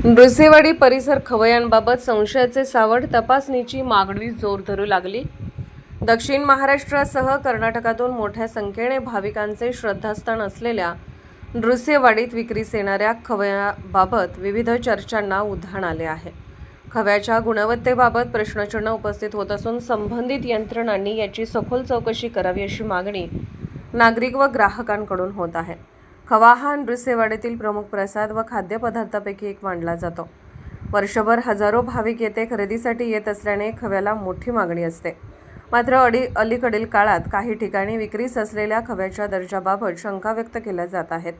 नृसिंहवाडी परिसर खवयांबाबत संशयाचे सावट, तपासणीची मागणी जोर धरू लागली. दक्षिण महाराष्ट्रासह कर्नाटकातून मोठ्या संख्येने भाविकांचे श्रद्धास्थान असलेल्या नृसिंहवाडीत विक्रीस येणाऱ्या खव्याबाबत विविध चर्चांना उधाण आले आहे. खव्याच्या गुणवत्तेबाबत प्रश्नचिन्ह उपस्थित होत असून संबंधित यंत्रणांनी याची सखोल चौकशी करावी अशी मागणी नागरिक व ग्राहकांकडून होत आहे. खवा हा नृसिंहवाडीतील प्रमुख प्रसाद व खाद्यपदार्थापैकी एक मानला जातो. वर्षभर हजारो भाविक येथे खरेदीसाठी येत असल्याने खव्याला मोठी मागणी असते. मात्र अलीकडील काळात काही ठिकाणी विक्रीस असलेल्या खव्याच्या दर्जाबाबत शंका व्यक्त केल्या जात आहेत.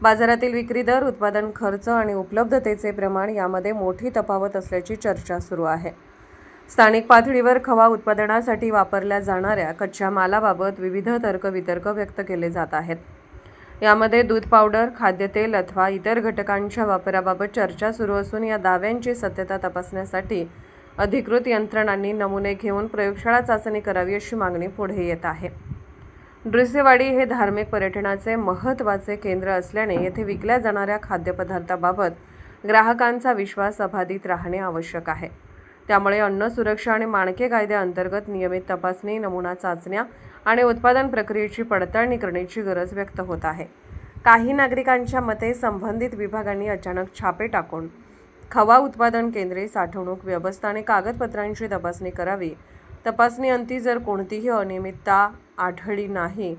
बाजारातील विक्री दर, उत्पादन खर्च आणि उपलब्धतेचे प्रमाण यामध्ये मोठी तफावत असल्याची चर्चा सुरू आहे. स्थानिक पातळीवर खवा उत्पादनासाठी वापरल्या जाणाऱ्या कच्च्या मालाबाबत विविध तर्कवितर्क व्यक्त केले जात आहेत. यामध्ये दूध पावडर, खाद्यतेल अथवा इतर घटकांच्या वापराबाबत चर्चा सुरू असून या दाव्यांची सत्यता तपासण्यासाठी अधिकृत यंत्रणांनी नमुने घेऊन प्रयोगशाळा चाचणी करावी अशी मागणी पुढे येत आहे. नृसिंहवाडी हे धार्मिक पर्यटनाचे महत्त्वाचे केंद्र असल्याने येथे विकल्या जाणाऱ्या खाद्यपदार्थाबाबत ग्राहकांचा विश्वास अबाधित राहणे आवश्यक आहे. त्यामुळे अन्न सुरक्षा आणि मानके कायद्याअंतर्गत नियमित तपासणी, नमुना चाचण्या आणि उत्पादन प्रक्रियेची पडताळणी करण्याची गरज व्यक्त होत आहे. काही नागरिकांच्या मते संबंधित विभागांनी अचानक छापे टाकून खवा उत्पादन केंद्रे, साठवणूक व्यवस्था आणि कागदपत्रांची तपासणी करावी. तपासणीअंती जर कोणतीही अनियमितता आढळली नाही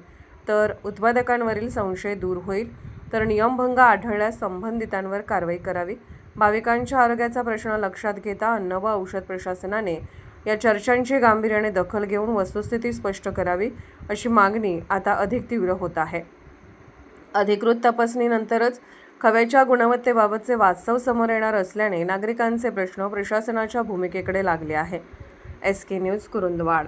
तर उत्पादकांवरील संशय दूर होईल, तर नियमभंग आढळल्यास संबंधितांवर कारवाई करावी. भाविकांच्या आरोग्याचा प्रश्न लक्षात घेता अन्न व औषध प्रशासनाने या चर्चांची गांभीर्याने दखल घेऊन वस्तुस्थिती स्पष्ट करावी अशी मागणी आता अधिक तीव्र होत आहे. अधिकृत तपासणीनंतरच खव्याच्या गुणवत्तेबाबतचे वास्तव समोर येणार असल्याने नागरिकांचे प्रश्न प्रशासनाच्या भूमिकेकडे लागले आहे. SK news, Kurundwad.